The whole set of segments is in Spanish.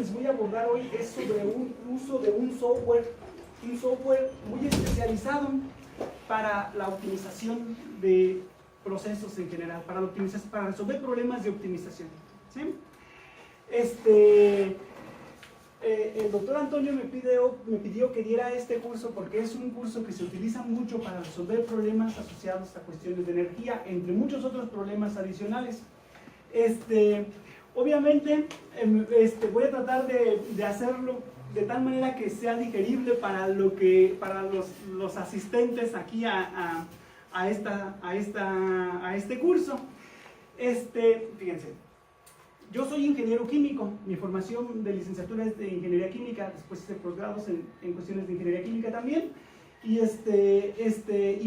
les voy a abordar hoy es sobre un uso de un software muy especializado para la optimización de procesos en general, para resolver problemas de optimización, ¿sí? El doctor Antonio me pidió que diera este curso porque es un curso que se utiliza mucho para resolver problemas asociados a cuestiones de energía, entre muchos otros problemas adicionales. Obviamente voy a tratar de hacerlo de tal manera que sea digerible para los asistentes aquí a este curso. Fíjense, yo soy ingeniero químico, mi formación de licenciatura es de ingeniería química, después hice posgrados en cuestiones de ingeniería química también, y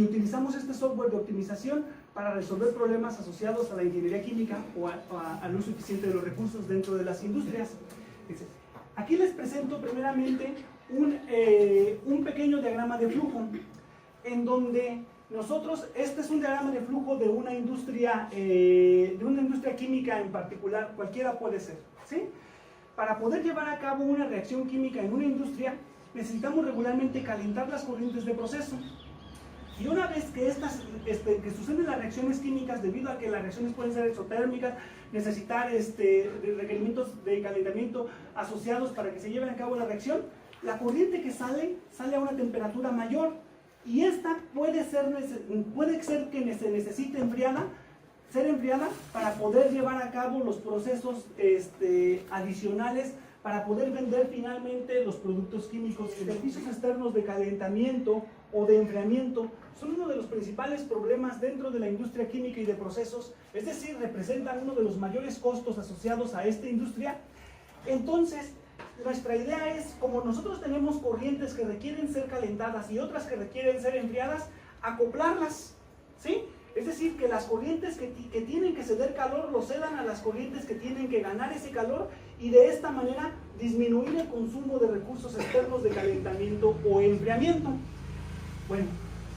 utilizamos este software de optimización para resolver problemas asociados a la ingeniería química o al uso eficiente de los recursos dentro de las industrias. Aquí les presento primeramente un pequeño diagrama de flujo, en donde este es un diagrama de flujo de una industria química en particular, cualquiera puede ser, ¿sí? Para poder llevar a cabo una reacción química en una industria, necesitamos regularmente calentar las corrientes de proceso. Y una vez que que suceden las reacciones químicas, debido a que las reacciones pueden ser exotérmicas, necesitar requerimientos de calentamiento asociados para que se lleven a cabo la reacción, la corriente que sale a una temperatura mayor, y esta puede ser que se necesite ser enfriada para poder llevar a cabo los procesos adicionales, para poder vender finalmente los productos químicos. Beneficios externos de calentamiento o de enfriamiento son uno de los principales problemas dentro de la industria química y de procesos, es decir, representan uno de los mayores costos asociados a esta industria. Entonces, nuestra idea es, como nosotros tenemos corrientes que requieren ser calentadas y otras que requieren ser enfriadas, acoplarlas, ¿sí? Es decir, que las corrientes que tienen que ceder calor lo cedan a las corrientes que tienen que ganar ese calor, y de esta manera disminuir el consumo de recursos externos de calentamiento o enfriamiento. Bueno,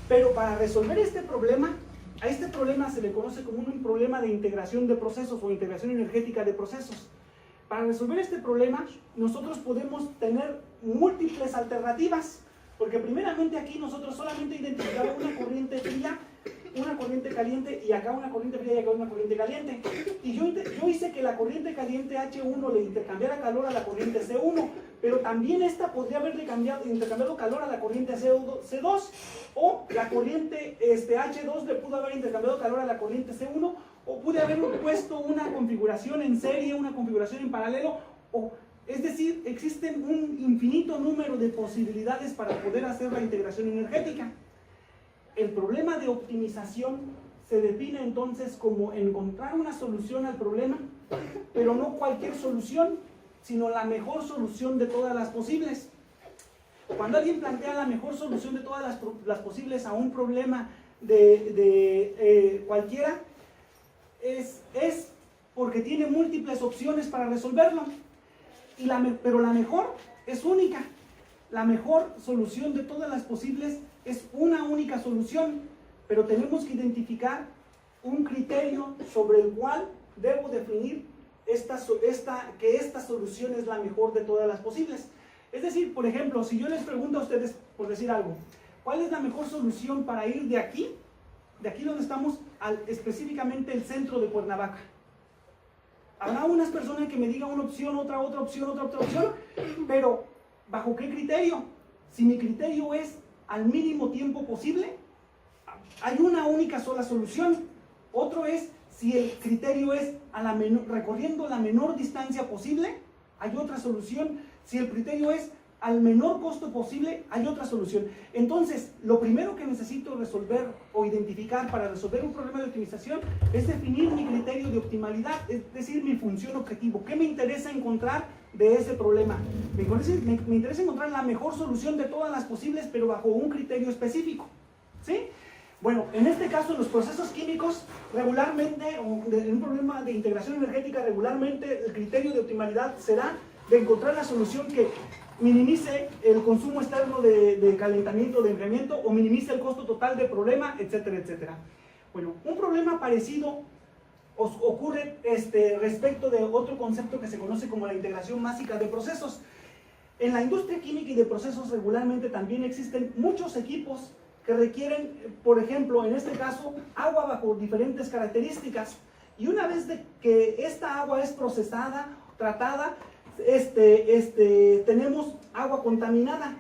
pero para resolver este problema, a este problema se le conoce como un problema de integración de procesos o integración energética de procesos. Para resolver este problema, nosotros podemos tener múltiples alternativas, porque primeramente aquí nosotros solamente identificamos una corriente fría, una corriente caliente, y acá una corriente fría y acá una corriente caliente. Y yo hice que la corriente caliente H1 le intercambiara calor a la corriente C1, pero también esta podría haberle intercambiado calor a la corriente C2, o la corriente H2 le pudo haber intercambiado calor a la corriente C1, o pude haber puesto una configuración en serie, una configuración en paralelo, es decir, existen un infinito número de posibilidades para poder hacer la integración energética. El problema de optimización se define entonces como encontrar una solución al problema, pero no cualquier solución, sino la mejor solución de todas las posibles. Cuando alguien plantea la mejor solución de todas las posibles a un problema cualquiera, es porque tiene múltiples opciones para resolverlo, pero la mejor es única. La mejor solución de todas las posibles es una única solución, pero tenemos que identificar un criterio sobre el cual debo definir que esta solución es la mejor de todas las posibles. Es decir, por ejemplo, si yo les pregunto a ustedes, por decir algo, ¿cuál es la mejor solución para ir de aquí donde estamos, específicamente el centro de Cuernavaca? Habrá unas personas que me digan una opción, otra opción, pero ¿bajo qué criterio? Si mi criterio es al mínimo tiempo posible, hay una única sola solución. Otro es, si el criterio es recorriendo la menor distancia posible, hay otra solución. Si el criterio es al menor costo posible, hay otra solución. Entonces, lo primero que necesito resolver o identificar para resolver un problema de optimización es definir mi criterio de optimalidad, es decir, mi función objetivo. ¿Qué me interesa encontrar de ese problema? Me interesa encontrar la mejor solución de todas las posibles, pero bajo un criterio específico, ¿sí? Bueno, en este caso, en los procesos químicos, regularmente, o en un problema de integración energética, regularmente el criterio de optimalidad será de encontrar la solución que minimice el consumo externo de calentamiento, de enfriamiento, o minimice el costo total del problema, etcétera, etcétera. Bueno, un problema parecido ocurre respecto de otro concepto que se conoce como la integración mágica de procesos. En la industria química y de procesos regularmente también existen muchos equipos que requieren, por ejemplo, en este caso, agua bajo diferentes características. Y una vez que esta agua es procesada, tratada, tenemos agua contaminada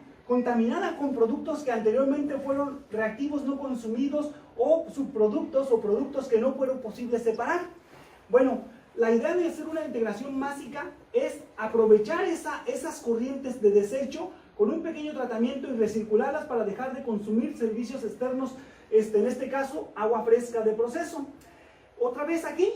con productos que anteriormente fueron reactivos no consumidos o subproductos o productos que no fueron posibles separar. Bueno, la idea de hacer una integración mágica es aprovechar esas corrientes de desecho con un pequeño tratamiento y recircularlas para dejar de consumir servicios externos, en este caso, agua fresca de proceso. Otra vez aquí,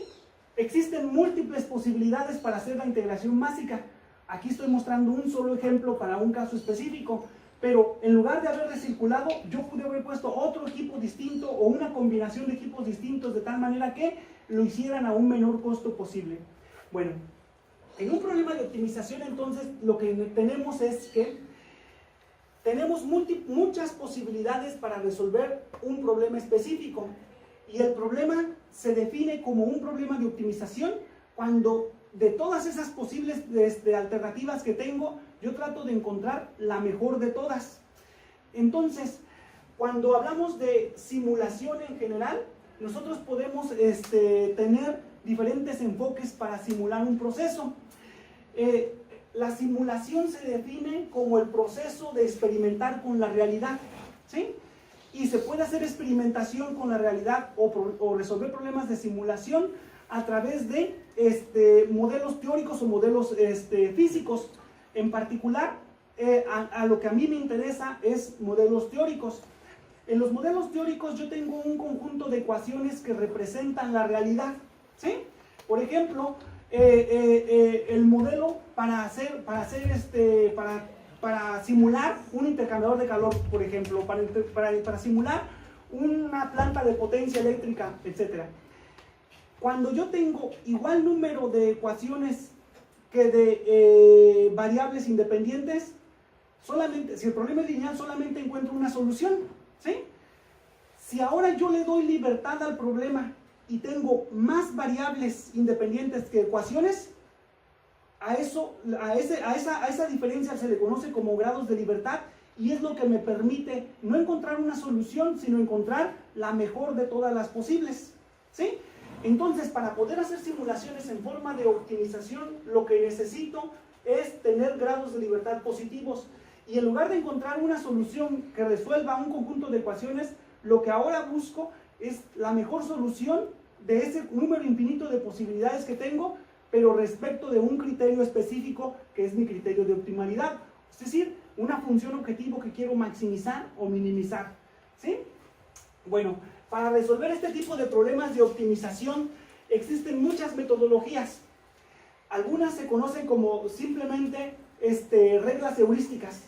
existen múltiples posibilidades para hacer la integración mágica. Aquí estoy mostrando un solo ejemplo para un caso específico, pero en lugar de haber recirculado, yo pude haber puesto otro equipo distinto o una combinación de equipos distintos de tal manera que lo hicieran a un menor costo posible. Bueno, en un problema de optimización entonces lo que tenemos es que tenemos muchas posibilidades para resolver un problema específico y el problema se define como un problema de optimización cuando de todas esas posibles alternativas que tengo, yo trato de encontrar la mejor de todas. Entonces, cuando hablamos de simulación en general, nosotros podemos tener diferentes enfoques para simular un proceso. La simulación se define como el proceso de experimentar con la realidad, ¿sí? Y se puede hacer experimentación con la realidad o resolver problemas de simulación a través de modelos teóricos o modelos físicos. En particular, a lo que a mí me interesa es modelos teóricos. En los modelos teóricos yo tengo un conjunto de ecuaciones que representan la realidad, ¿sí? Por ejemplo, el modelo para simular un intercambiador de calor, por ejemplo, para simular una planta de potencia eléctrica, etc. Cuando yo tengo igual número de ecuaciones que de variables independientes, si el problema es lineal, solamente encuentro una solución, ¿sí? Si ahora yo le doy libertad al problema y tengo más variables independientes que ecuaciones, a esa diferencia se le conoce como grados de libertad y es lo que me permite no encontrar una solución, sino encontrar la mejor de todas las posibles, ¿sí? Entonces, para poder hacer simulaciones en forma de optimización, lo que necesito es tener grados de libertad positivos. Y en lugar de encontrar una solución que resuelva un conjunto de ecuaciones, lo que ahora busco es la mejor solución de ese número infinito de posibilidades que tengo, pero respecto de un criterio específico que es mi criterio de optimalidad. Es decir, una función objetivo que quiero maximizar o minimizar, ¿sí? Bueno, para resolver este tipo de problemas de optimización existen muchas metodologías. Algunas se conocen como simplemente reglas heurísticas.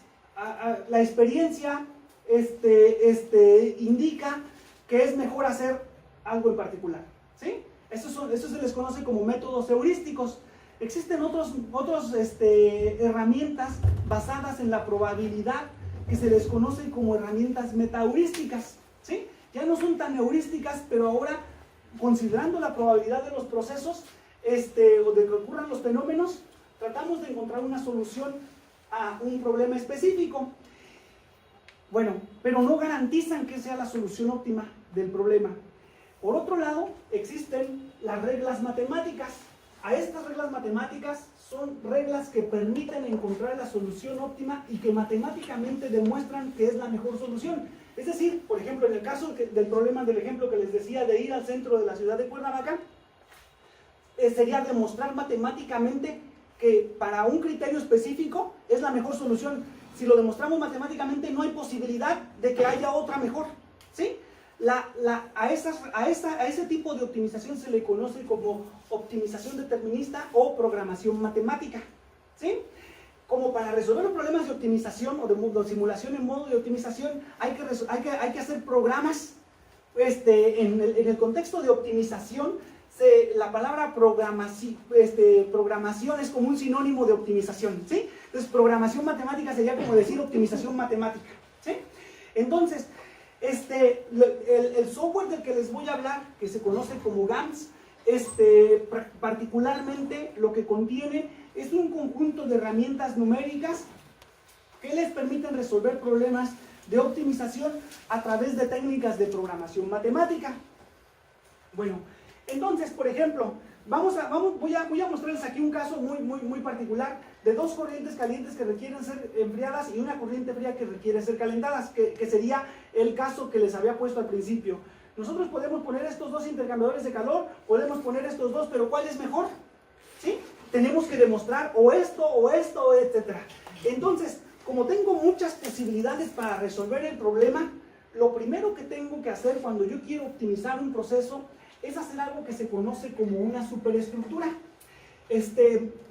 La experiencia indica que es mejor hacer algo en particular, ¿sí? Eso se les conoce como métodos heurísticos. Existen otras herramientas basadas en la probabilidad que se les conoce como herramientas metaheurísticas, ¿sí? Ya no son tan heurísticas, pero ahora, considerando la probabilidad de los procesos o de que ocurran los fenómenos, tratamos de encontrar una solución a un problema específico. Bueno, pero no garantizan que sea la solución óptima del problema. Por otro lado, existen las reglas matemáticas. A estas reglas matemáticas son reglas que permiten encontrar la solución óptima y que matemáticamente demuestran que es la mejor solución. Es decir, por ejemplo, en el caso del problema del ejemplo que les decía de ir al centro de la ciudad de Cuernavaca, sería demostrar matemáticamente que para un criterio específico es la mejor solución. Si lo demostramos matemáticamente, no hay posibilidad de que haya otra mejor, ¿sí? A ese tipo de optimización se le conoce como optimización determinista o programación matemática, ¿sí? Como para resolver los problemas de optimización o de simulación en modo de optimización, hay que hacer programas. En el contexto de optimización, la palabra programación es como un sinónimo de optimización, ¿sí? Entonces, programación matemática sería como decir optimización matemática, ¿sí? Entonces, el software del que les voy a hablar, que se conoce como GAMS, particularmente lo que contiene es un conjunto de herramientas numéricas que les permiten resolver problemas de optimización a través de técnicas de programación matemática. Bueno, entonces, por ejemplo, voy a mostrarles aquí un caso muy particular de dos corrientes calientes que requieren ser enfriadas y una corriente fría que requiere ser calentadas, que sería el caso que les había puesto al principio. Nosotros podemos poner estos dos intercambiadores de calor, podemos poner estos dos, pero ¿cuál es mejor? ¿Sí? Tenemos que demostrar o esto, etc. Entonces, como tengo muchas posibilidades para resolver el problema, lo primero que tengo que hacer cuando yo quiero optimizar un proceso es hacer algo que se conoce como una superestructura.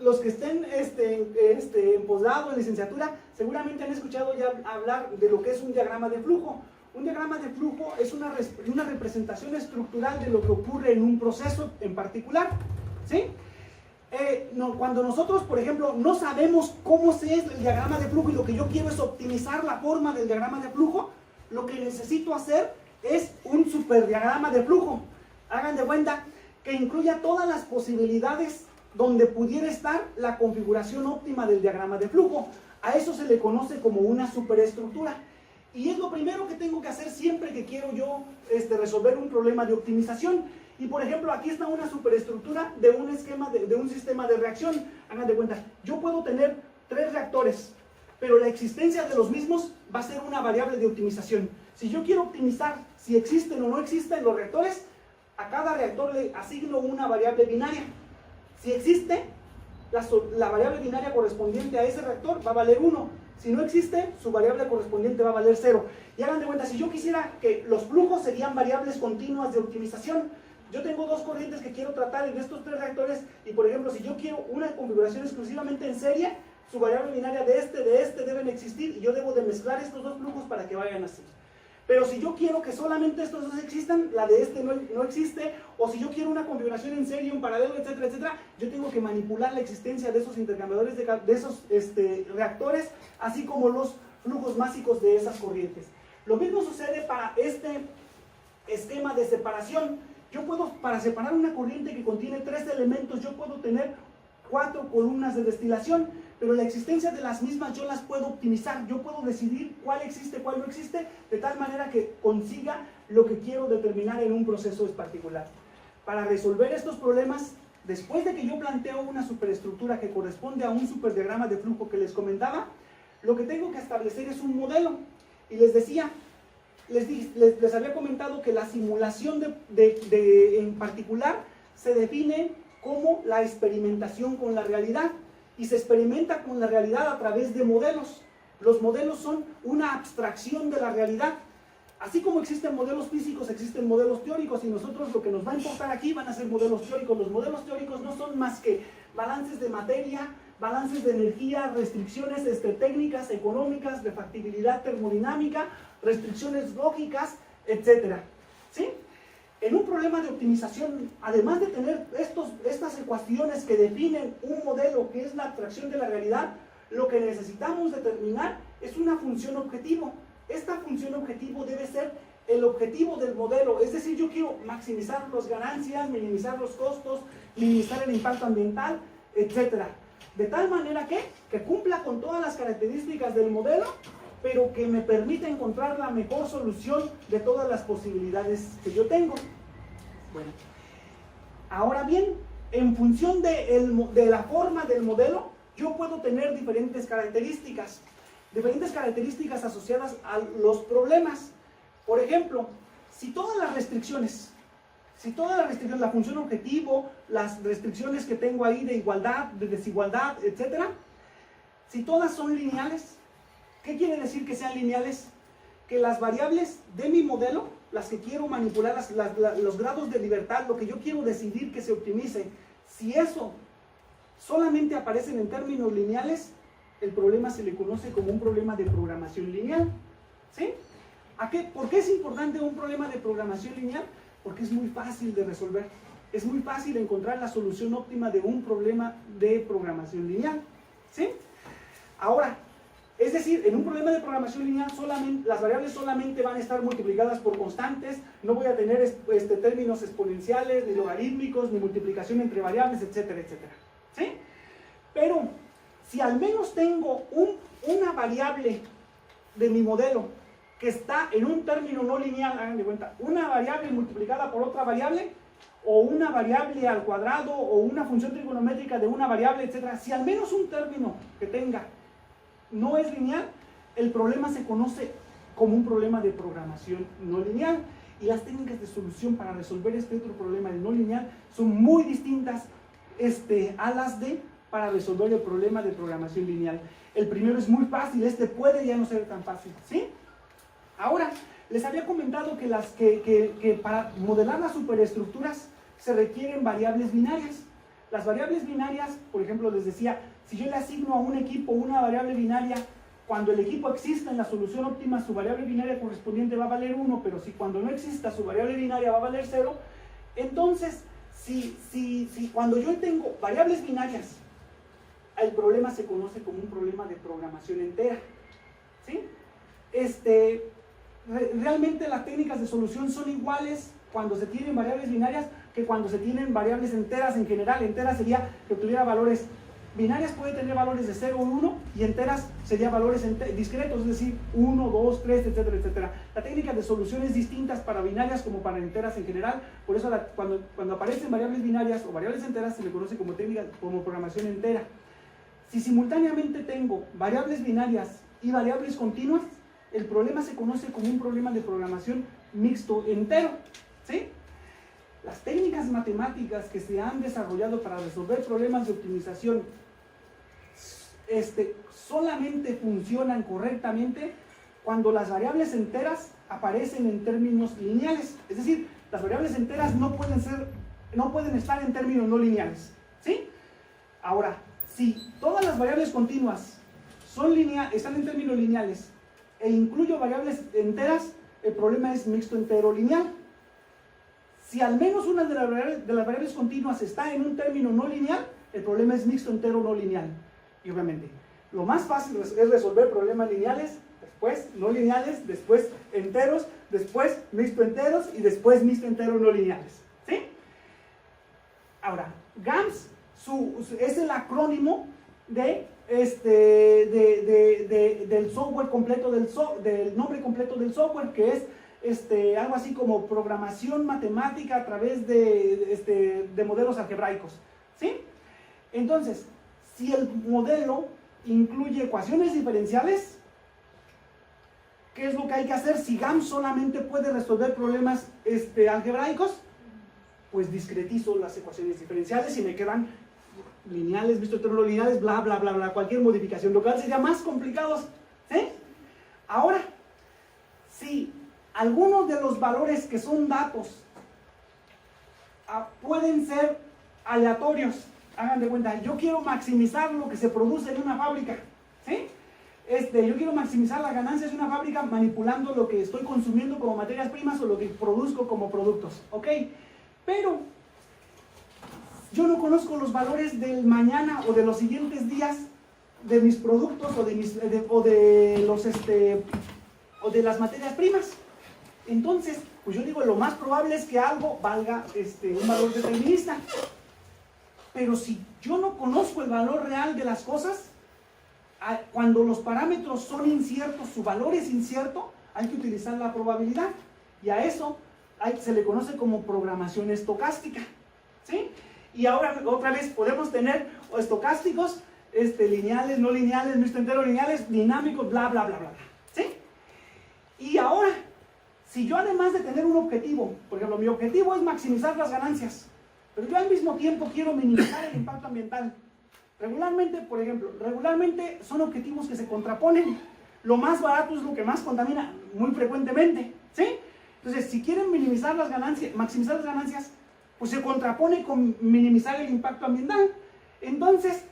Los que estén en posgrado, en licenciatura, seguramente han escuchado ya hablar de lo que es un diagrama de flujo. Un diagrama de flujo es una representación estructural de lo que ocurre en un proceso en particular, ¿sí? Cuando nosotros, por ejemplo, no sabemos cómo es el diagrama de flujo y lo que yo quiero es optimizar la forma del diagrama de flujo, lo que necesito hacer es un superdiagrama de flujo. Hagan de cuenta que incluya todas las posibilidades donde pudiera estar la configuración óptima del diagrama de flujo. A eso se le conoce como una superestructura. Y es lo primero que tengo que hacer siempre que quiero yo resolver un problema de optimización. Y por ejemplo, aquí está una superestructura de un esquema de un sistema de reacción. Hagan de cuenta, yo puedo tener 3 reactores, pero la existencia de los mismos va a ser una variable de optimización. Si yo quiero optimizar si existen o no existen los reactores, a cada reactor le asigno una variable binaria. Si existe, la variable binaria correspondiente a ese reactor va a valer 1. Si no existe, su variable correspondiente va a valer 0. Y hagan de cuenta, si yo quisiera que los flujos serían variables continuas de optimización, yo tengo 2 corrientes que quiero tratar en estos 3 reactores, y por ejemplo, si yo quiero una configuración exclusivamente en serie, su variable binaria de este deben existir, y yo debo de mezclar estos 2 flujos para que vayan así. Pero si yo quiero que solamente estos 2 existan, la de no existe, o si yo quiero una configuración en serie, un paralelo, etcétera, etcétera, yo tengo que manipular la existencia de esos intercambiadores, de esos reactores, así como los flujos másicos de esas corrientes. Lo mismo sucede para este esquema de separación. Yo puedo, para separar una corriente que contiene 3 elementos, yo puedo tener 4 columnas de destilación, pero la existencia de las mismas yo las puedo optimizar. Yo puedo decidir cuál existe, cuál no existe, de tal manera que consiga lo que quiero determinar en un proceso particular. Para resolver estos problemas, después de que yo planteo una superestructura que corresponde a un superdiagrama de flujo que les comentaba, lo que tengo que establecer es un modelo. Y les decía, les había comentado que la simulación en particular se define como la experimentación con la realidad, y se experimenta con la realidad a través de modelos. Los modelos son una abstracción de la realidad. Así como existen modelos físicos, existen modelos teóricos, y nosotros lo que nos va a importar aquí van a ser modelos teóricos. Los modelos teóricos no son más que balances de materia, balances de energía, restricciones técnicas, económicas, de factibilidad termodinámica, restricciones lógicas, etc. ¿Sí? En un problema de optimización, además de tener estas ecuaciones que definen un modelo que es la abstracción de la realidad, lo que necesitamos determinar es una función objetivo. Esta función objetivo debe ser el objetivo del modelo, es decir, yo quiero maximizar las ganancias, minimizar los costos, minimizar el impacto ambiental, etc. De tal manera que cumpla con todas las características del modelo, pero que me permita encontrar la mejor solución de todas las posibilidades que yo tengo. Bueno, ahora bien, en función de la forma del modelo, yo puedo tener diferentes características asociadas a los problemas. Por ejemplo, si todas las restricciones, la función objetivo, las restricciones que tengo ahí de igualdad, de desigualdad, etc., si todas son lineales, ¿qué quiere decir que sean lineales? Que las variables de mi modelo, las que quiero manipular, los grados de libertad, lo que yo quiero decidir que se optimice, si eso solamente aparecen en términos lineales, el problema se le conoce como un problema de programación lineal. ¿Sí? ¿Por qué es importante un problema de programación lineal? Porque es muy fácil de resolver. Es muy fácil encontrar la solución óptima de un problema de programación lineal. ¿Sí? Ahora, Es decir, en un problema de programación lineal las variables solamente van a estar multiplicadas por constantes, no voy a tener términos exponenciales, ni logarítmicos, ni multiplicación entre variables, etcétera, etcétera. ¿Sí? Pero si al menos tengo una variable de mi modelo que está en un término no lineal, hagan de cuenta, una variable multiplicada por otra variable, o una variable al cuadrado, o una función trigonométrica de una variable, etcétera, si al menos un término que tenga no es lineal, el problema se conoce como un problema de programación no lineal. Y las técnicas de solución para resolver este otro problema de no lineal son muy distintas a las para resolver el problema de programación lineal. El primero es muy fácil, puede ya no ser tan fácil, ¿sí? Ahora, les había comentado que para modelar las superestructuras se requieren variables binarias. Las variables binarias, por ejemplo, les decía, si yo le asigno a un equipo una variable binaria, cuando el equipo exista en la solución óptima, su variable binaria correspondiente va a valer 1, pero si cuando no exista su variable binaria va a valer 0, entonces, si cuando yo tengo variables binarias, el problema se conoce como un problema de programación entera, ¿sí? Realmente las técnicas de solución son iguales cuando se tienen variables binarias que cuando se tienen variables enteras en general. Enteras sería que tuviera valores binarias, puede tener valores de 0 o 1, y enteras sería valores discretos, es decir, 1, 2, 3, etcétera, etcétera. La técnica de solución es distinta para binarias como para enteras en general, por eso cuando aparecen variables binarias o variables enteras se le conoce como programación entera. Si simultáneamente tengo variables binarias y variables continuas, el problema se conoce como un problema de programación mixto entero, ¿sí? Las técnicas matemáticas que se han desarrollado para resolver problemas de optimización solamente funcionan correctamente cuando las variables enteras aparecen en términos lineales. Es decir, las variables enteras no pueden estar en términos no lineales, ¿sí? Ahora, si todas las variables continuas están en términos lineales e incluyo variables enteras, el problema es mixto entero lineal. Si al menos una de las variables continuas está en un término no lineal, el problema es mixto entero no lineal. Y obviamente, lo más fácil es resolver problemas lineales, después no lineales, después enteros, después mixto enteros y después mixto entero no lineales, ¿sí? Ahora, GAMS es el acrónimo del software completo del nombre completo del software, que es algo así como programación matemática a través de modelos algebraicos, ¿sí? Entonces, si el modelo incluye ecuaciones diferenciales, ¿qué es lo que hay que hacer? Si GAMS solamente puede resolver problemas algebraicos, pues discretizo las ecuaciones diferenciales y me quedan lineales, mixto entero no lineales, bla, bla, bla, bla, cualquier modificación, lo cual sería más complicado, ¿sí? Ahora, si algunos de los valores que son datos pueden ser aleatorios, hagan de cuenta, yo quiero maximizar lo que se produce en una fábrica, ¿sí? Yo quiero maximizar las ganancias de una fábrica manipulando lo que estoy consumiendo como materias primas o lo que produzco como productos, ¿ok? Pero yo no conozco los valores del mañana o de los siguientes días de mis productos o de las materias primas. Entonces, pues yo digo, lo más probable es que algo valga un valor determinista. Pero si yo no conozco el valor real de las cosas, cuando los parámetros son inciertos, su valor es incierto, hay que utilizar la probabilidad. Y a eso se le conoce como programación estocástica, ¿sí? Y ahora otra vez podemos tener estocásticos, lineales, no lineales, mixto entero lineales, dinámicos, bla, bla, bla, bla, ¿sí? Y ahora, si yo además de tener un objetivo, por ejemplo, mi objetivo es maximizar las ganancias, pero yo al mismo tiempo quiero minimizar el impacto ambiental. Regularmente son objetivos que se contraponen. Lo más barato es lo que más contamina muy frecuentemente, ¿sí? Entonces, si quieren minimizar las ganancias, maximizar las ganancias, pues se contrapone con minimizar el impacto ambiental. Entonces,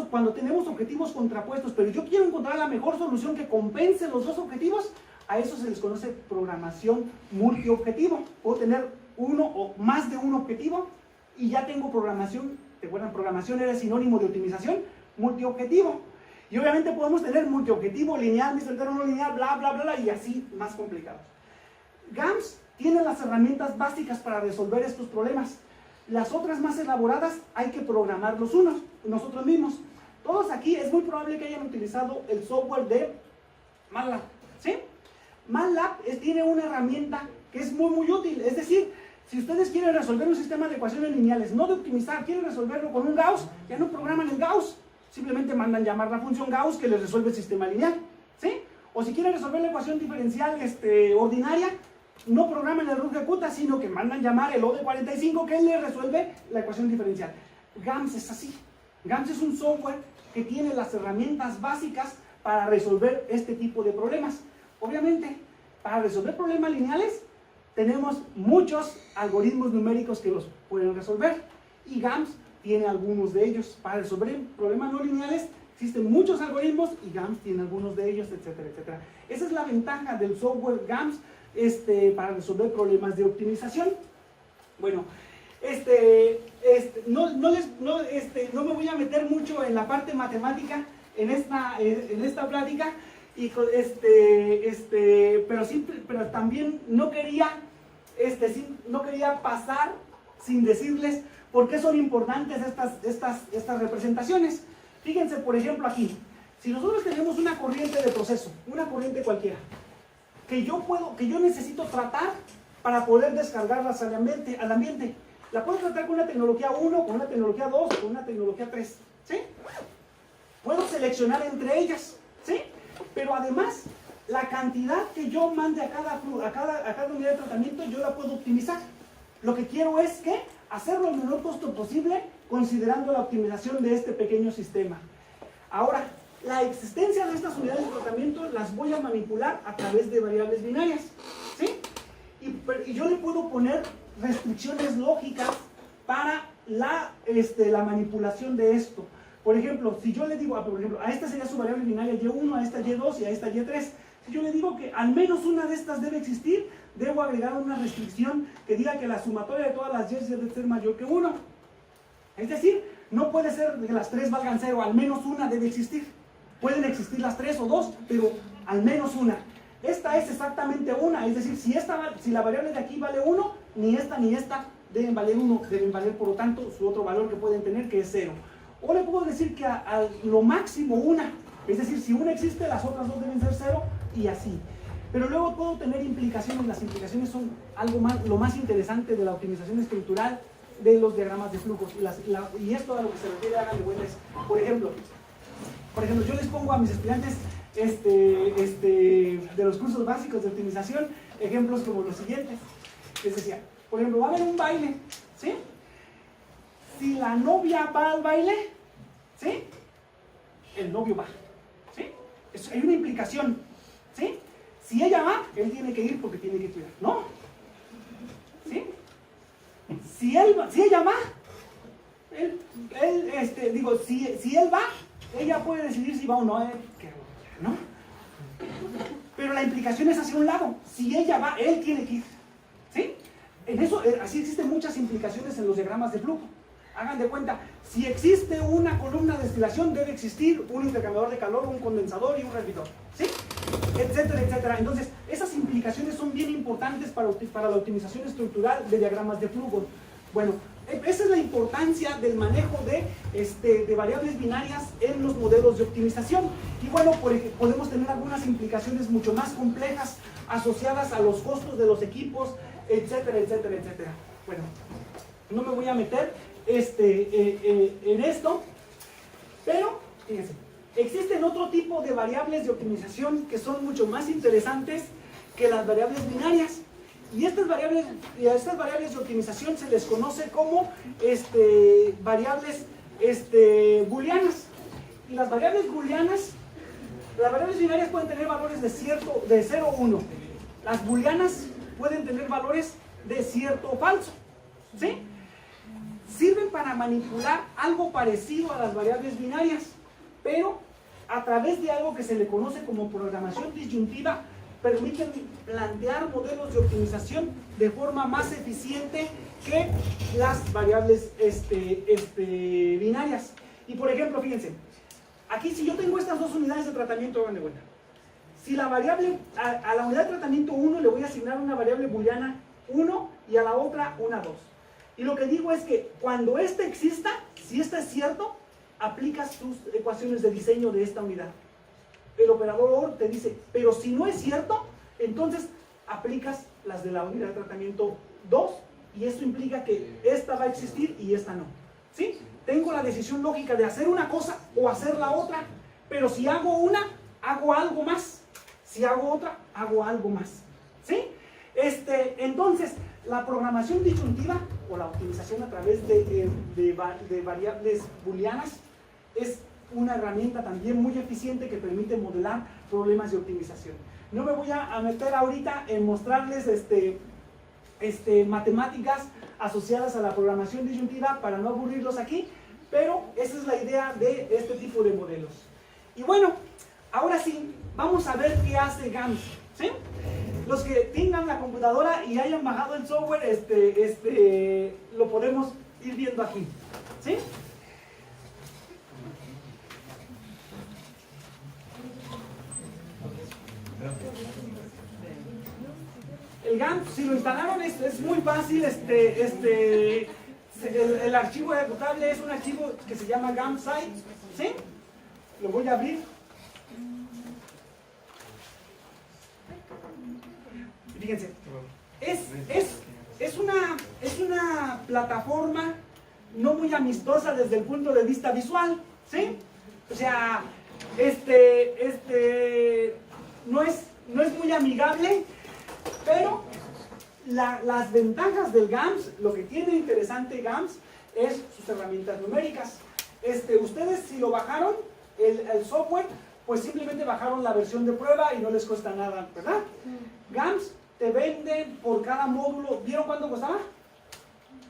cuando tenemos objetivos contrapuestos, pero yo quiero encontrar la mejor solución que compense los dos objetivos, a eso se les conoce programación multiobjetivo. Puedo tener uno o más de un objetivo y ya tengo programación. ¿Te acuerdan? Programación era sinónimo de optimización multiobjetivo. Y obviamente podemos tener multiobjetivo, lineal, mixto entero, no lineal, bla, bla, bla, bla, y así más complicados. GAMS tiene las herramientas básicas para resolver estos problemas. Las otras más elaboradas hay que programarlos nosotros mismos. Todos aquí es muy probable que hayan utilizado el software de MATLAB, ¿sí? MATLAB tiene una herramienta que es muy útil, es decir, si ustedes quieren resolver un sistema de ecuaciones lineales, no de optimizar, quieren resolverlo con un Gauss, ya no programan el Gauss, simplemente mandan llamar la función Gauss que les resuelve el sistema lineal, ¿sí? O si quieren resolver la ecuación diferencial ordinaria, no programan el RUG-EQTA, sino que mandan llamar el O de 45 que les resuelve la ecuación diferencial. GAMS es así. GAMS es un software que tiene las herramientas básicas para resolver este tipo de problemas. Obviamente, para resolver problemas lineales, tenemos muchos algoritmos numéricos que los pueden resolver. Y GAMS tiene algunos de ellos. Para resolver problemas no lineales, existen muchos algoritmos y GAMS tiene algunos de ellos, etcétera, etcétera. Esa es la ventaja del software GAMS para resolver problemas de optimización. Bueno, no me voy a meter mucho en la parte matemática en esta plática, y, pero también no quería pasar sin decirles por qué son importantes estas representaciones. Fíjense, por ejemplo, aquí, si nosotros tenemos una corriente de proceso, una corriente cualquiera, que yo necesito tratar para poder descargarlas al ambiente. La puedo tratar con una tecnología 1, con una tecnología 2, con una tecnología 3, ¿sí? Puedo seleccionar entre ellas, ¿sí? Pero además, la cantidad que yo mande a cada unidad de tratamiento, yo la puedo optimizar. Lo que quiero es que hacerlo el menor costo posible, considerando la optimización de este pequeño sistema. Ahora, la existencia de estas unidades de tratamiento las voy a manipular a través de variables binarias, ¿sí? Y yo le puedo poner restricciones lógicas para la manipulación de esto. Por ejemplo, si yo le digo, a esta sería su variable binaria Y1, a esta Y2 y a esta Y3. Si yo le digo que al menos una de estas debe existir, debo agregar una restricción que diga que la sumatoria de todas las Y debe ser mayor que 1. Es decir, no puede ser que las 3 valgan 0, al menos una debe existir. Pueden existir las 3 o 2, pero al menos una. Esta es exactamente una, es decir, si la variable de aquí vale 1, ni esta deben valer 1, deben valer por lo tanto su otro valor que pueden tener, que es 0. O le puedo decir que a lo máximo una, es decir, si una existe, las otras dos deben ser 0 y así. Pero luego puedo tener implicaciones, las implicaciones son lo más interesante de la optimización estructural de los diagramas de flujos. Y esto a lo que se refiere, hagan de cuenta, es, por ejemplo, yo les pongo a mis estudiantes de los cursos básicos de optimización ejemplos como los siguientes. Les decía, por ejemplo, va a haber un baile, ¿sí? Si la novia va al baile, ¿sí? El novio va, ¿sí? Hay una implicación, ¿sí? Si ella va, él tiene que ir porque tiene que cuidar, ¿no? ¿Sí? Si ella va, si él va, ella puede decidir si va o no, ¿no? Pero la implicación es hacia un lado. Si ella va, él tiene que ir, ¿sí? En eso, así existen muchas implicaciones en los diagramas de flujo. Hagan de cuenta, si existe una columna de destilación, debe existir un intercambiador de calor, un condensador y un hervidor, ¿sí? Etcétera, etcétera. Entonces, esas implicaciones son bien importantes para la optimización estructural de diagramas de flujo. Bueno, esa es la importancia del manejo de variables binarias en los modelos de optimización. Y bueno, podemos tener algunas implicaciones mucho más complejas asociadas a los costos de los equipos, etcétera, etcétera, etcétera. Bueno, no me voy a meter en esto, pero fíjense, existen otro tipo de variables de optimización que son mucho más interesantes que las variables binarias. Y estas variables de optimización se les conoce como variables booleanas. Y las variables binarias pueden tener valores de 0 o 1. Las booleanas pueden tener valores de cierto o falso, ¿sí? Sirven para manipular algo parecido a las variables binarias, pero a través de algo que se le conoce como programación disyuntiva, permiten plantear modelos de optimización de forma más eficiente que las variables binarias. Y por ejemplo, fíjense, Aquí si yo tengo estas dos unidades de tratamiento, hagan de cuenta. Si la variable, a la unidad de tratamiento 1 le voy a asignar una variable booleana 1 y a la otra una 2. Y lo que digo es que cuando esta exista, si esta es cierto, aplicas tus ecuaciones de diseño de esta unidad. El operador OR te dice, pero si no es cierto, entonces aplicas las de la unidad de tratamiento 2 y esto implica que esta va a existir y esta no. ¿Sí? Tengo la decisión lógica de hacer una cosa o hacer la otra, pero si hago una, hago algo más. Si hago otra, hago algo más. ¿Sí? Entonces, la programación disyuntiva o la optimización a través de variables booleanas es una herramienta también muy eficiente que permite modelar problemas de optimización. No me voy a meter ahorita en mostrarles matemáticas asociadas a la programación disyuntiva para no aburrirlos aquí, pero esa es la idea de este tipo de modelos. Y bueno, ahora sí, vamos a ver qué hace GAMS. ¿Sí? Los que tengan la computadora y hayan bajado el software, lo podemos ir viendo aquí. ¿Sí? El GAMS, si lo instalaron, es muy fácil. El archivo ejecutable es un archivo que se llama GAMSite. ¿Sí? Lo voy a abrir. Fíjense, es una plataforma no muy amistosa desde el punto de vista visual, ¿sí? O sea, no es muy amigable, pero las ventajas del GAMS, lo que tiene interesante GAMS es sus herramientas numéricas. Ustedes si lo bajaron, el software, pues simplemente bajaron la versión de prueba y no les cuesta nada, ¿verdad? GAMS te venden por cada módulo. ¿Vieron cuánto costaba?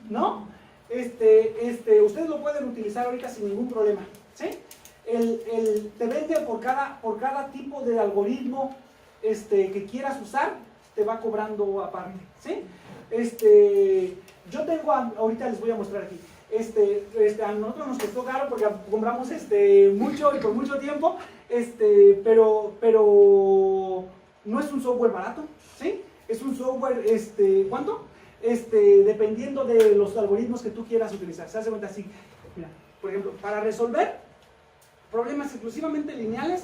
¿No? Ustedes lo pueden utilizar ahorita sin ningún problema, ¿sí? Te vende por cada tipo de algoritmo que quieras usar, te va cobrando aparte, ¿sí? Yo tengo, ahorita les voy a mostrar aquí, a nosotros nos costó caro porque compramos mucho y por mucho tiempo, pero no es un software barato, ¿sí? Es un software, ¿cuánto? Dependiendo de los algoritmos que tú quieras utilizar. Se hace cuenta así, mira, por ejemplo, para resolver problemas exclusivamente lineales,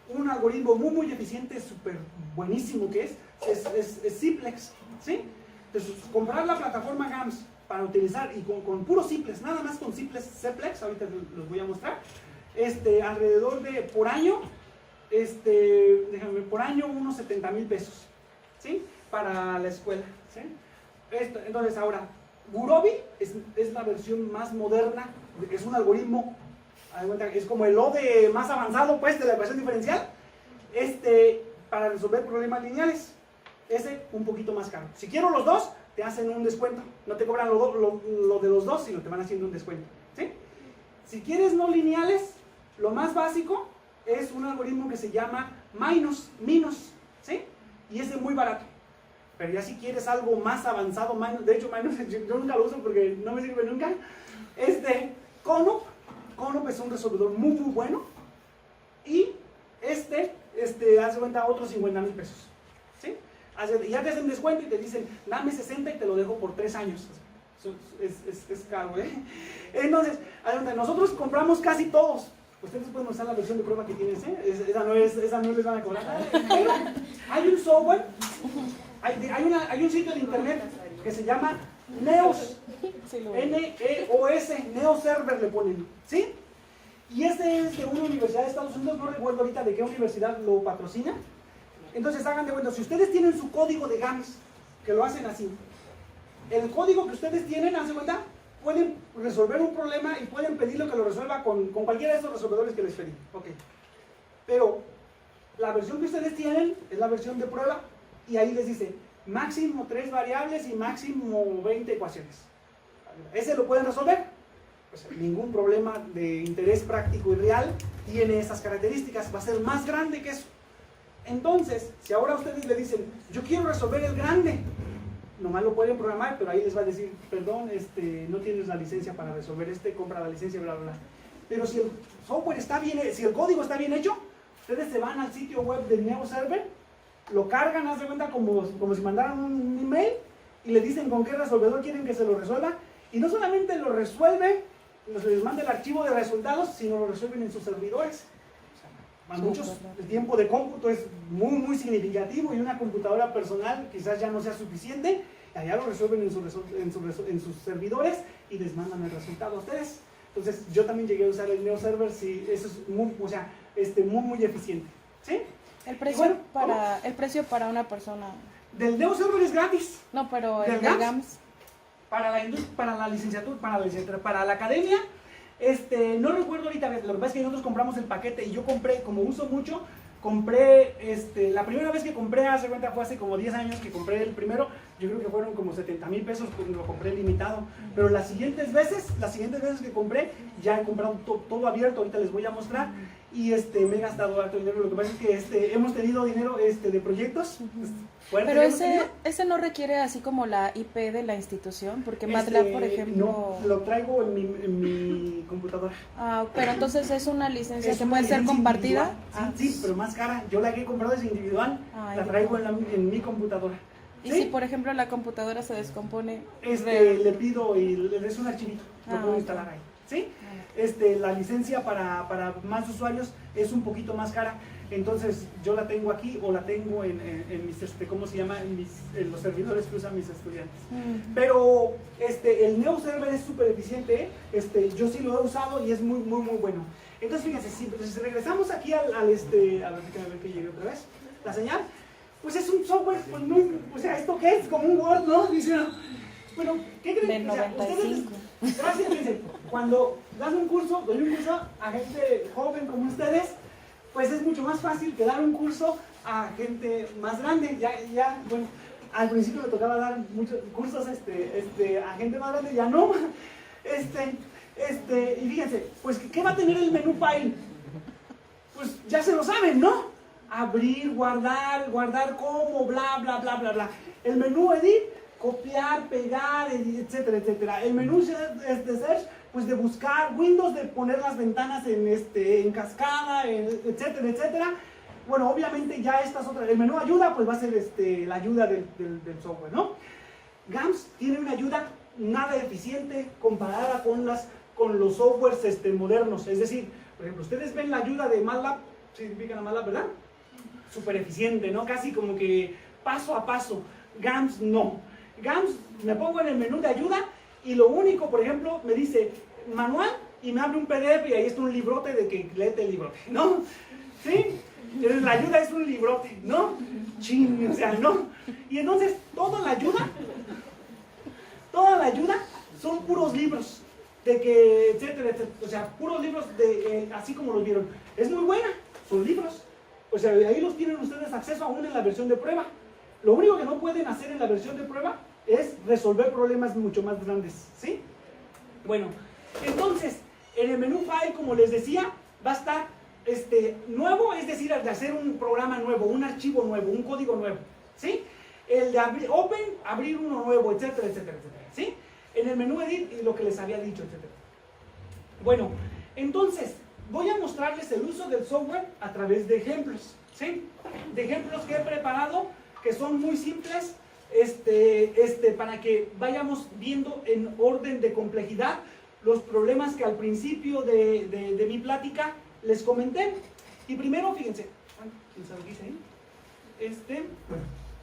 un algoritmo muy eficiente, súper buenísimo que es Simplex, ¿sí? Entonces, comprar la plataforma GAMS para utilizar y con puros simples, nada más con simples Simplex, ahorita los voy a mostrar, alrededor de, por año, déjame ver, por año unos 70,000 pesos, ¿sí? Para la escuela, ¿sí? Entonces ahora, Gurobi es la versión más moderna, es un algoritmo, es como el ODE más avanzado pues de la ecuación diferencial, para resolver problemas lineales, ese un poquito más caro. Si quiero los dos, te hacen un descuento, no te cobran lo de los dos, sino te van haciendo un descuento, ¿sí? Si quieres no lineales, lo más básico es un algoritmo que se llama Minus, ¿sí? Y ese es muy barato. Pero ya si quieres algo más avanzado, de hecho Minus yo nunca lo uso porque no me sirve nunca. Conup es un resolvedor muy bueno. Y hace cuenta otros 50,000 pesos. ¿Sí? Ya te hacen descuento y te dicen, dame 60 y te lo dejo por 3 años. Es caro, ¿eh? Entonces, nosotros compramos casi todos. Ustedes pueden usar la versión de prueba que tienes, ¿eh? Esa no les van a cobrar. Pero hay un software, hay un sitio de internet que se llama Neos, N-E-O-S, Neos Server le ponen, ¿sí? Y es de una universidad de Estados Unidos, no recuerdo ahorita de qué universidad lo patrocina. Entonces hagan de cuenta, si ustedes tienen su código de GAMS, que lo hacen así, el código que ustedes tienen, hacen cuenta, pueden resolver un problema y pueden pedirle que lo resuelva con cualquiera de esos resolvedores que les pedí. Ok. Pero la versión que ustedes tienen es la versión de prueba y ahí les dice máximo 3 variables y máximo 20 ecuaciones. Ese lo pueden resolver. Pues ningún problema de interés práctico y real tiene esas características. Va a ser más grande que eso. Entonces, si ahora ustedes le dicen, yo quiero resolver el grande, nomás lo pueden programar, pero ahí les va a decir, perdón, no tienes la licencia para resolver compra la licencia, bla, bla, bla. pero si el software está bien, si el código está bien hecho, ustedes se van al sitio web del NeoServer, lo cargan, haz de cuenta como si mandaran un email y le dicen con qué resolvedor quieren que se lo resuelva, y no solamente lo resuelve, les manda el archivo de resultados, sino lo resuelven en sus servidores. Para muchos el tiempo de cómputo es muy significativo y una computadora personal quizás ya no sea suficiente, y allá lo resuelven en sus servidores y les mandan el resultado a ustedes. Entonces yo también llegué a usar el NeoServer, sí, eso es muy eficiente. ¿Sí? El precio, bueno, el precio para una persona. Del NeoServer es gratis. No, pero el del GAMS. Para la licenciatura, para la academia, no recuerdo ahorita, lo que pasa es que nosotros compramos el paquete y yo compré, como uso mucho, compré, la primera vez que compré, hace cuenta, fue hace como 10 años que compré el primero, yo creo que fueron como 70,000 pesos, pues lo compré limitado, pero las siguientes veces que compré, ya he comprado todo abierto, ahorita les voy a mostrar, y me he gastado harto dinero. Lo que pasa es que hemos tenido dinero de proyectos fuertes. Pero ese no requiere así como la IP de la institución, porque MATLAB, por ejemplo... No, lo traigo en mi computadora. Ah, pero entonces es una licencia que puede ser compartida. Sí, pero más cara. Yo la que he comprado es individual, la traigo en mi computadora. ¿Sí? Y si por ejemplo la computadora se descompone, le pido y es un archivito, lo puedo instalar ahí. ¿Sí? La licencia para más usuarios es un poquito más cara, entonces yo la tengo aquí o la tengo en mis, ¿cómo se llama? En los servidores que usan mis estudiantes. Pero el NeoServer es súper eficiente, yo sí lo he usado y es muy bueno. Entonces fíjense, si regresamos aquí a ver que llegue otra vez la señal, pues es un software, pues no, o sea, ¿esto qué es? Como un Word, ¿no? Dice uno. Bueno, ¿qué creen? O sea, ustedes, gracias, fíjense, cuando doy un curso a gente joven como ustedes, pues es mucho más fácil que dar un curso a gente más grande. Bueno, al principio me tocaba dar muchos cursos a gente más grande, ya no. Y fíjense, pues ¿qué va a tener el menú file? Pues ya se lo saben, ¿no? Abrir, guardar como, bla. El menú edit, copiar, pegar, etcétera. El menú search, pues de buscar Windows, de poner las ventanas en cascada, etcétera. Bueno, obviamente ya estas otras, el menú ayuda, pues va a ser la ayuda del software, ¿no? GAMS tiene una ayuda nada eficiente comparada con los softwares modernos. Es decir, por ejemplo, ustedes ven la ayuda de MATLAB, significa la MATLAB, ¿verdad? Súper eficiente, ¿no? Casi como que paso a paso. GAMS no. GAMS, me pongo en el menú de ayuda y lo único, por ejemplo, me dice manual y me abre un PDF y ahí está un librote de que léete el librote, ¿no? ¿Sí? La ayuda es un librote, ¿no? Chin, o sea, ¿no? Y entonces toda la ayuda son puros libros, etcétera. O sea, puros libros así como los vieron. Es muy buena, son libros. O sea, ahí los tienen ustedes acceso aún en la versión de prueba. Lo único que no pueden hacer en la versión de prueba es resolver problemas mucho más grandes, ¿sí? Bueno, entonces, en el menú file, como les decía, va a estar nuevo, es decir, el de hacer un programa nuevo, un archivo nuevo, un código nuevo, ¿sí? El de abrir uno nuevo, etcétera, ¿sí? En el menú edit, lo que les había dicho, etcétera. Bueno, entonces, voy a mostrarles el uso del software a través de ejemplos, ¿sí? De ejemplos que he preparado, que son muy simples, para que vayamos viendo en orden de complejidad los problemas que al principio de mi plática les comenté. Y primero, fíjense, ¿quién sabe qué dice ahí?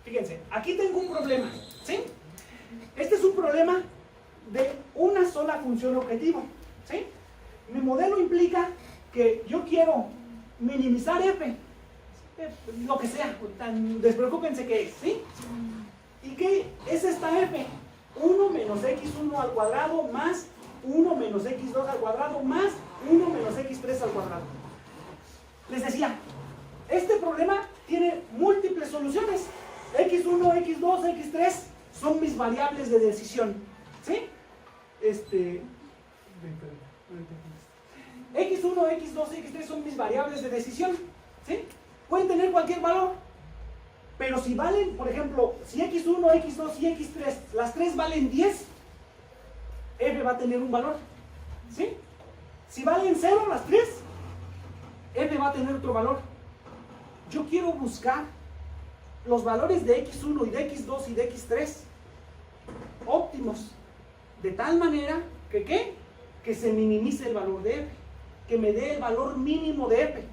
Fíjense, aquí tengo un problema, ¿sí? Este es un problema de una sola función objetivo, ¿sí? Mi modelo implica que yo quiero minimizar f, lo que sea, despreocúpense qué es, ¿sí? ¿Y qué es esta f? 1 menos x1 al cuadrado más 1 menos x2 al cuadrado más 1 menos x3 al cuadrado. Les decía, este problema tiene múltiples soluciones. x1, x2, x3 son mis variables de decisión, ¿sí? x1, x2, x3 son mis variables de decisión, ¿sí? Pueden tener cualquier valor, pero si valen, por ejemplo, si x1, x2 y x3, las tres valen 10, f va a tener un valor, ¿sí? Si valen 0 las 3, f va a tener otro valor. Yo quiero buscar los valores de x1 y de x2 y de x3 óptimos, de tal manera que ¿qué? Que se minimice el valor de f, que me dé el valor mínimo de f.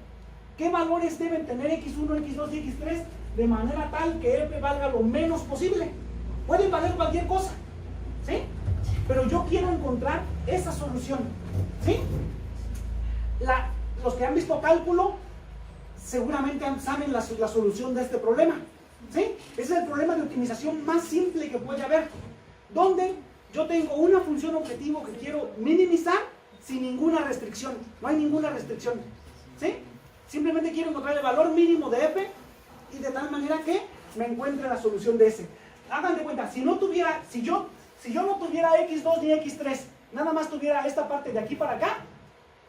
¿Qué valores deben tener x1, x2 y x3? De manera tal que f valga lo menos posible. Pueden valer cualquier cosa, ¿sí? Pero yo quiero encontrar esa solución, ¿sí? Los que han visto cálculo seguramente saben la solución de este problema, ¿sí? Ese es el problema de optimización más simple que puede haber, donde yo tengo una función objetivo que quiero minimizar sin ninguna restricción. No hay ninguna restricción, ¿sí? Simplemente quiero encontrar el valor mínimo de f y de tal manera que me encuentre la solución de ese. Hagan de cuenta, si yo no tuviera x2 ni x3, nada más tuviera esta parte de aquí para acá,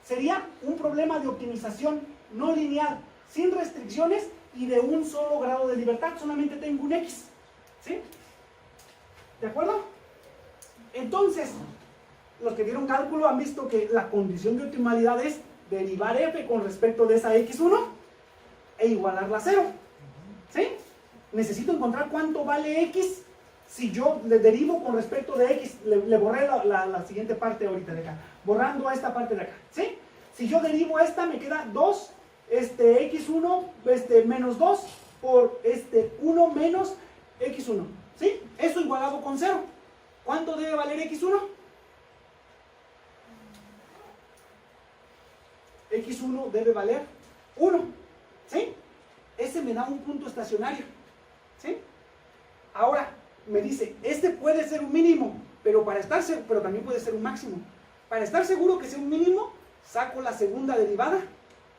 sería un problema de optimización no lineal, sin restricciones y de un solo grado de libertad. Solamente tengo un x, ¿sí? ¿De acuerdo? Entonces, los que vieron cálculo han visto que la condición de optimalidad es derivar f con respecto de esa x1 e igualarla a 0, ¿sí? Necesito encontrar cuánto vale x si yo le derivo con respecto de x. Le borré la siguiente parte ahorita de acá, borrando esta parte de acá, ¿sí? Si yo derivo esta, me queda 2 x1 menos 2 por 1 menos x1, ¿sí? Eso igualado con 0. ¿Cuánto debe valer x1? x1 debe valer 1, ¿sí? Ese me da un punto estacionario, ¿sí? Ahora, me dice, puede ser un mínimo, pero también puede ser un máximo. Para estar seguro que sea un mínimo, saco la segunda derivada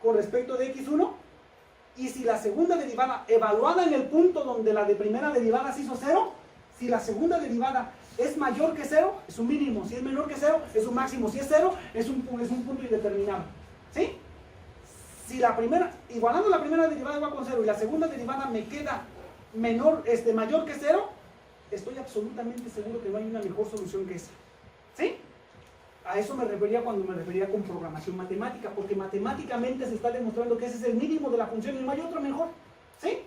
con respecto de x1, y si la segunda derivada, evaluada en el punto donde la de primera derivada se hizo 0, si la segunda derivada es mayor que 0, es un mínimo. Si es menor que 0, es un máximo. Si es 0, es un punto indeterminado, ¿sí? Si igualando la primera derivada igual con 0 y la segunda derivada me queda mayor que 0, estoy absolutamente seguro que no hay una mejor solución que esa, ¿sí? A eso me refería cuando me refería con programación matemática, porque matemáticamente se está demostrando que ese es el mínimo de la función y no hay otro mejor, ¿sí?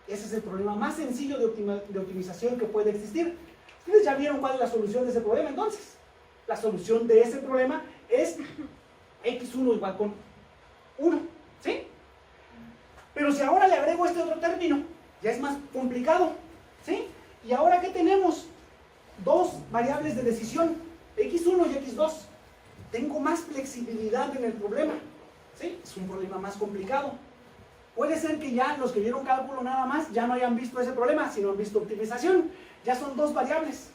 Ese es el problema más sencillo de optimización que puede existir. Ustedes ya vieron cuál es la solución de ese problema. Entonces, la solución de ese problema es x1 igual con 1, ¿sí? Pero si ahora le agrego este otro término, ya es más complicado, ¿sí? Y ahora, ¿qué tenemos? Dos variables de decisión, x1 y x2. Tengo más flexibilidad en el problema, ¿sí? Es un problema más complicado. Puede ser que ya los que vieron cálculo nada más ya no hayan visto ese problema, sino han visto optimización. Ya son dos variables.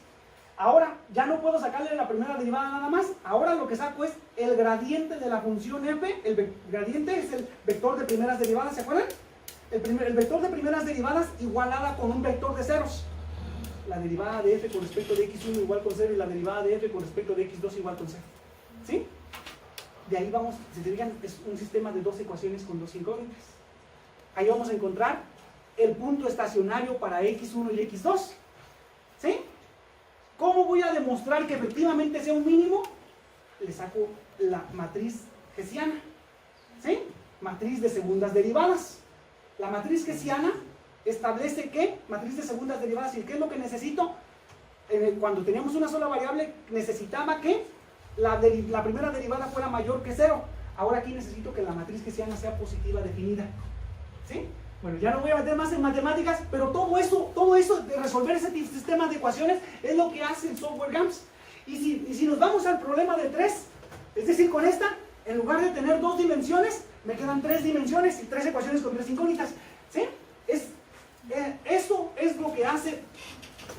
Ahora ya no puedo sacarle la primera derivada nada más. Ahora lo que saco es el gradiente de la función f. El gradiente es el vector de primeras derivadas, ¿se acuerdan? El vector de primeras derivadas igualada con un vector de ceros. La derivada de f con respecto de x1 igual con 0 y la derivada de f con respecto de x2 igual con 0, ¿sí? De ahí vamos, si se fijan, es un sistema de dos ecuaciones con dos incógnitas. Ahí vamos a encontrar el punto estacionario para x1 y x2, ¿sí? ¿Cómo voy a demostrar que efectivamente sea un mínimo? Le saco la matriz hessiana, ¿sí? Matriz de segundas derivadas. La matriz hessiana establece que, matriz de segundas derivadas, ¿y qué es lo que necesito? Cuando teníamos una sola variable, necesitaba que la primera derivada fuera mayor que 0. Ahora aquí necesito que la matriz hessiana sea positiva definida, ¿sí? Bueno, ya no voy a meter más en matemáticas, pero todo eso de resolver ese sistema de ecuaciones es lo que hace el software GAMS. Y si nos vamos al problema de 3, es decir, con esta, en lugar de tener 2 dimensiones, me quedan 3 dimensiones y 3 ecuaciones con 3 incógnitas, ¿sí? Eso es lo que hace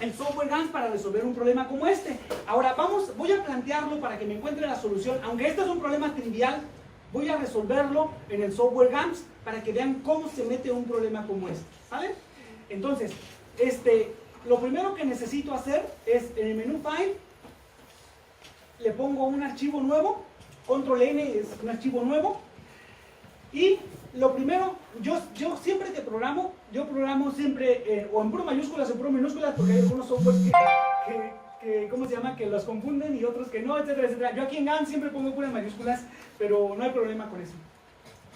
el software GAMS para resolver un problema como este. Ahora voy a plantearlo para que me encuentre la solución. Aunque este es un problema trivial, voy a resolverlo en el software GAMS para que vean cómo se mete un problema como este, ¿sale? Entonces, lo primero que necesito hacer es en el menú File, le pongo un archivo nuevo, Control N es un archivo nuevo, y lo primero, yo siempre que programo, yo programo siempre o en puro mayúsculas o en puro minúsculas, porque hay algunos softwares ¿cómo se llama? Que los confunden y otros que no, etcétera, etcétera. Yo aquí en GAN siempre pongo puras mayúsculas, pero no hay problema con eso.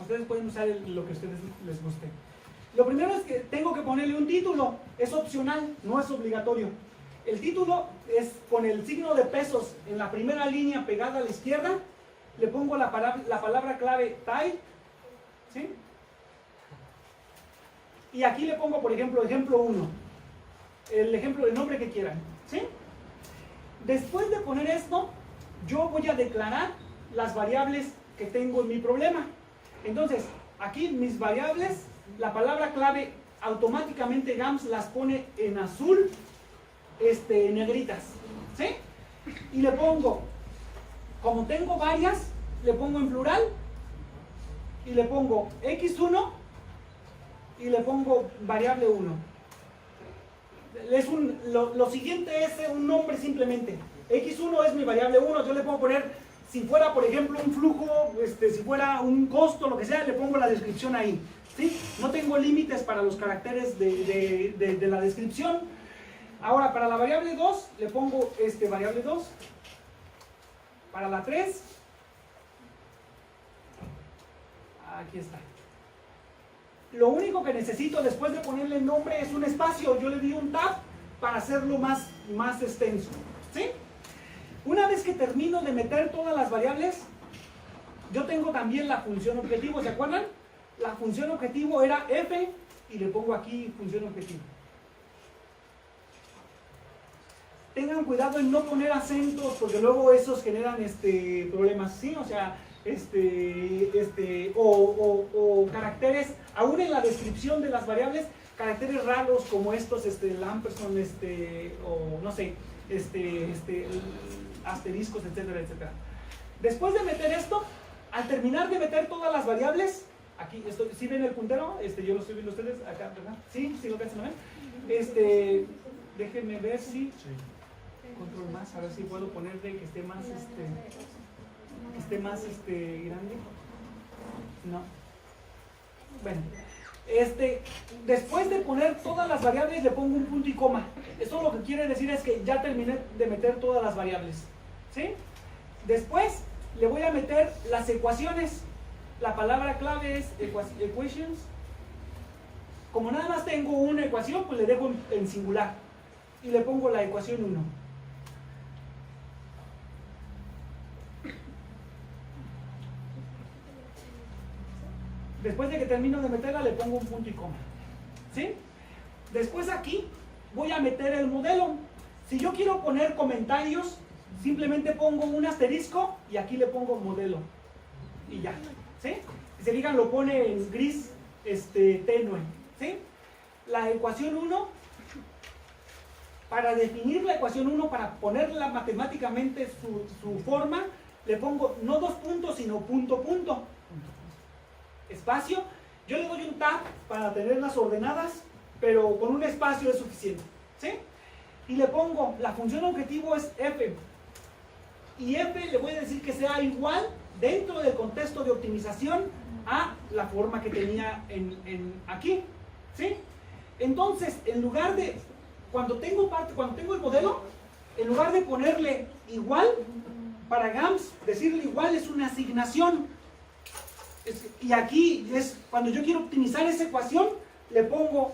Ustedes pueden usar lo que a ustedes les guste. Lo primero es que tengo que ponerle un título. Es opcional, no es obligatorio. El título es con el signo de pesos en la primera línea pegada a la izquierda. Le pongo la palabra clave type, ¿sí? Y aquí le pongo, por ejemplo, ejemplo 1. El ejemplo del nombre que quieran, ¿sí? Después de poner esto, yo voy a declarar las variables que tengo en mi problema. Entonces, aquí mis variables, la palabra clave, automáticamente GAMS las pone en azul, negritas, ¿sí? Y le pongo, como tengo varias, le pongo en plural, y le pongo x1, y le pongo variable 1. Lo siguiente es un nombre simplemente. X1 es mi variable 1, yo le puedo poner, si fuera por ejemplo un flujo, si fuera un costo, lo que sea, le pongo la descripción ahí, ¿sí? No tengo límites para los caracteres de la descripción. Ahora, para la variable 2, le pongo variable 2. Para la 3, aquí está. Lo único que necesito después de ponerle el nombre es un espacio. Yo le di un tab para hacerlo más extenso, ¿sí? Una vez que termino de meter todas las variables, yo tengo también la función objetivo, ¿se acuerdan? La función objetivo era f y le pongo aquí función objetivo. Tengan cuidado en no poner acentos porque luego esos generan problemas, ¿sí? O sea, o caracteres, aún en la descripción de las variables, caracteres raros como estos, el ampersand, o no sé, asteriscos, etcétera, etcétera. Después de meter esto, al terminar de meter todas las variables, aquí, ¿sí ven el puntero? Yo lo estoy viendo ustedes acá, ¿verdad? ¿Sí? ¿Sí lo ven? Déjenme ver si... Control más, a ver si puedo ponerle que esté más, grande. No. Bueno, después de poner todas las variables le pongo un punto y coma. Esto lo que quiere decir es que ya terminé de meter todas las variables, ¿sí? Después le voy a meter las ecuaciones. La palabra clave es equations. Como nada más tengo una ecuación, pues le dejo en singular y le pongo la ecuación 1. Después de que termino de meterla, le pongo un punto y coma, ¿sí? Después aquí voy a meter el modelo. Si yo quiero poner comentarios, simplemente pongo un asterisco y aquí le pongo modelo. Y ya, ¿sí? Si se fijan, lo pone en gris tenue, ¿sí? La ecuación 1, para definir la ecuación 1, para ponerla matemáticamente su forma, le pongo no dos puntos, sino punto, punto. Espacio, yo le doy un tab para tenerlas ordenadas, pero con un espacio es suficiente, ¿sí? Y le pongo, la función objetivo es f, y f le voy a decir que sea igual dentro del contexto de optimización a la forma que tenía aquí, ¿sí? Entonces, en lugar de, cuando tengo el modelo, en lugar de ponerle igual, para GAMS, decirle igual es una asignación. Y aquí es cuando yo quiero optimizar esa ecuación, le pongo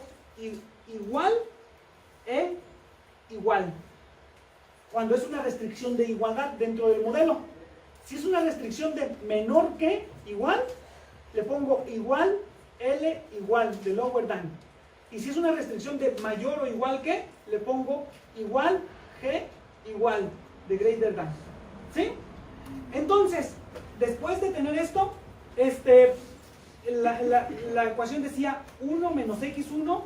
igual igual. Cuando es una restricción de igualdad dentro del modelo. Si es una restricción de menor que igual, le pongo igual L igual, de lower than. Y si es una restricción de mayor o igual que, le pongo igual G igual, de greater than. ¿Sí? Entonces, después de tener esto, la ecuación decía 1 menos x1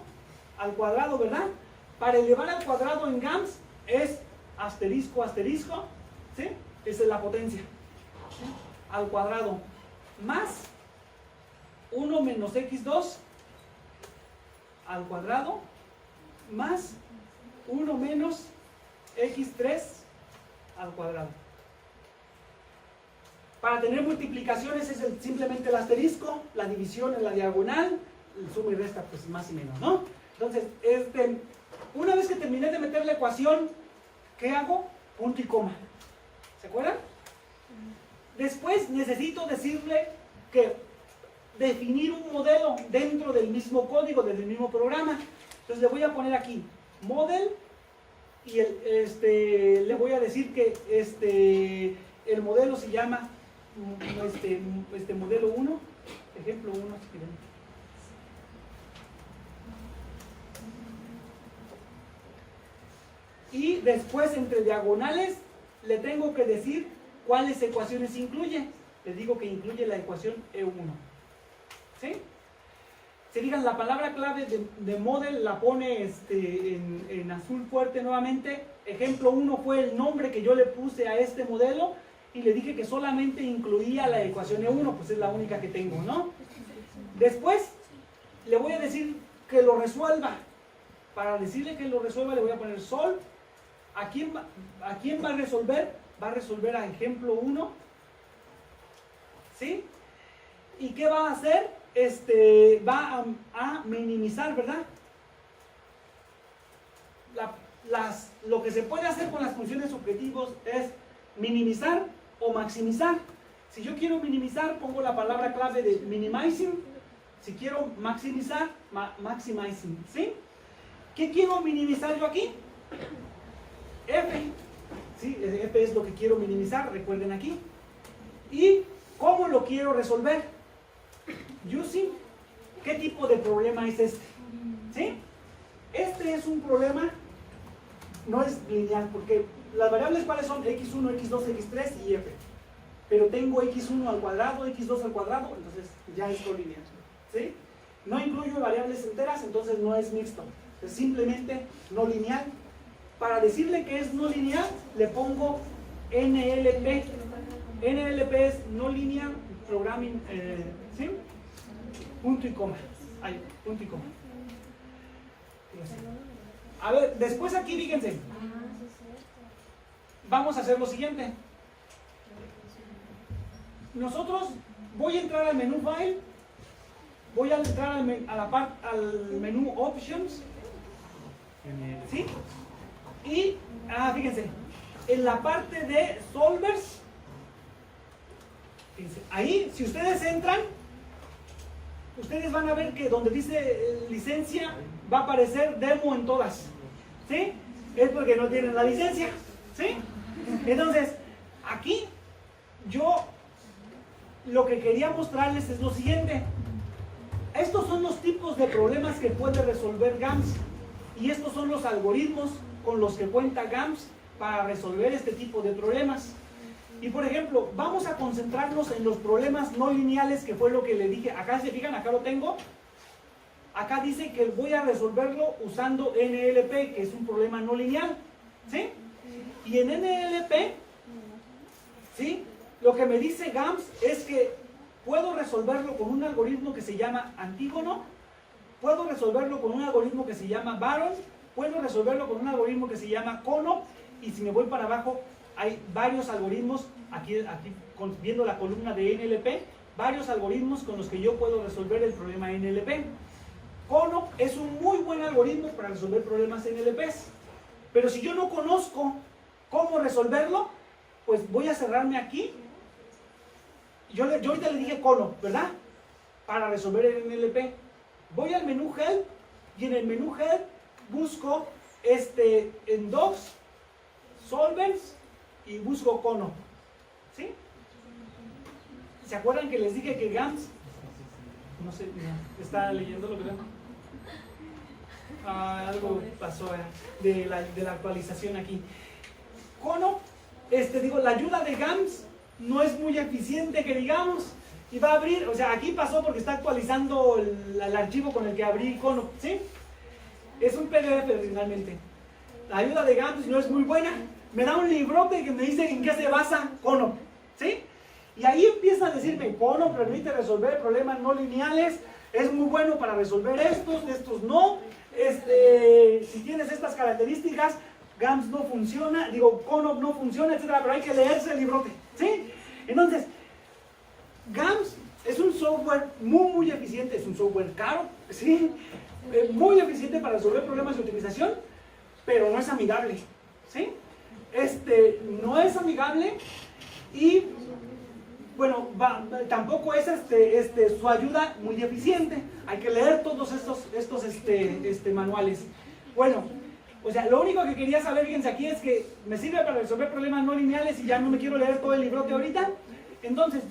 al cuadrado, ¿verdad? Para elevar al cuadrado en GAMS es asterisco, asterisco, ¿sí? Esa es la potencia, ¿sí? Al cuadrado, más 1 menos x2 al cuadrado, más 1 menos x3 al cuadrado. Para tener multiplicaciones es simplemente el asterisco, la división en la diagonal, el suma y resta pues más y menos, ¿no? Entonces, una vez que terminé de meter la ecuación, ¿qué hago? Punto y coma. ¿Se acuerdan? Después necesito decirle que definir un modelo dentro del mismo código, del mismo programa. Entonces le voy a poner aquí model y le voy a decir que el modelo se llama modelo 1, ejemplo 1, si quieren. Y después entre diagonales le tengo que decir cuáles ecuaciones incluye. Les digo que incluye la ecuación E1. ¿Sí? Si digan la palabra clave de model la pone en azul fuerte nuevamente. Ejemplo 1 fue el nombre que yo le puse a este modelo y le dije que solamente incluía la ecuación E1, pues es la única que tengo, ¿no? Después le voy a decir que lo resuelva. Para decirle que lo resuelva le voy a poner solve. ¿A quién va a resolver? Va a resolver a ejemplo 1. ¿Sí? ¿Y qué va a hacer? Va a minimizar, ¿verdad? Lo que se puede hacer con las funciones objetivos es minimizar o maximizar. Si yo quiero minimizar, pongo la palabra clave de minimizing. Si quiero maximizar, maximizing. ¿Sí? ¿Qué quiero minimizar yo aquí? F. ¿Sí? F es lo que quiero minimizar, recuerden aquí. ¿Y cómo lo quiero resolver? Using. ¿Qué tipo de problema es este? ¿Sí? Este es un problema, no es lineal, porque las variables cuáles son x1, x2, x3 y f. Pero tengo x1 al cuadrado, x2 al cuadrado, entonces ya es colineal. ¿Sí? No incluyo variables enteras, entonces no es mixto. Es simplemente no lineal. Para decirle que es no lineal, le pongo NLP. NLP es no linear programming, ¿sí? Punto y coma. Ahí, punto y coma. A ver, después aquí, fíjense. Vamos a hacer lo siguiente. Nosotros, voy a entrar al menú File, voy a entrar al menú Options, ¿sí? Y, fíjense, en la parte de Solvers, fíjense, ahí, si ustedes entran, ustedes van a ver que donde dice licencia, va a aparecer demo en todas, ¿sí? Es porque no tienen la licencia, ¿sí? Entonces, aquí, yo lo que quería mostrarles es lo siguiente. Estos son los tipos de problemas que puede resolver GAMS. Y estos son los algoritmos con los que cuenta GAMS para resolver este tipo de problemas. Y por ejemplo, vamos a concentrarnos en los problemas no lineales, que fue lo que le dije. Acá se fijan, acá lo tengo. Acá dice que voy a resolverlo usando NLP, que es un problema no lineal. ¿Sí? Y en NLP, ¿sí? Lo que me dice GAMS es que puedo resolverlo con un algoritmo que se llama Antígono, puedo resolverlo con un algoritmo que se llama Baron, puedo resolverlo con un algoritmo que se llama Cono, y si me voy para abajo, hay varios algoritmos, aquí viendo la columna de NLP, varios algoritmos con los que yo puedo resolver el problema NLP. Cono es un muy buen algoritmo para resolver problemas NLPs, pero si yo no conozco cómo resolverlo, pues voy a cerrarme aquí. Yo ahorita le dije Cono, ¿verdad? Para resolver el NLP. Voy al menú Help y en el menú Help busco en Docs, Solvers y busco Cono. ¿Sí? ¿Se acuerdan que les dije que GAMS? No sé, ¿está leyendo lo que veo? Algo pasó de la actualización aquí. Cono, la ayuda de GAMS no es muy eficiente, que digamos, y va a abrir, o sea, aquí pasó porque está actualizando el archivo con el que abrí Cono, ¿sí? Es un PDF originalmente. La ayuda de GAMS no es muy buena, me da un librote que me dice en qué se basa Cono, ¿sí? Y ahí empieza a decirme, Cono permite resolver problemas no lineales, es muy bueno para resolver estos no, si tienes estas características, GAMS no funciona, Cono no funciona, etcétera, pero hay que leerse el librote, ¿sí? Entonces, GAMS es un software muy eficiente, es un software caro, ¿sí? Muy eficiente para resolver problemas de optimización, pero no es amigable, ¿sí? no es amigable y, bueno, tampoco es su ayuda muy eficiente. Hay que leer todos estos manuales. Bueno, o sea, lo único que quería saber, fíjense aquí, es que me sirve para resolver problemas no lineales y ya no me quiero leer todo el librote ahorita. Entonces,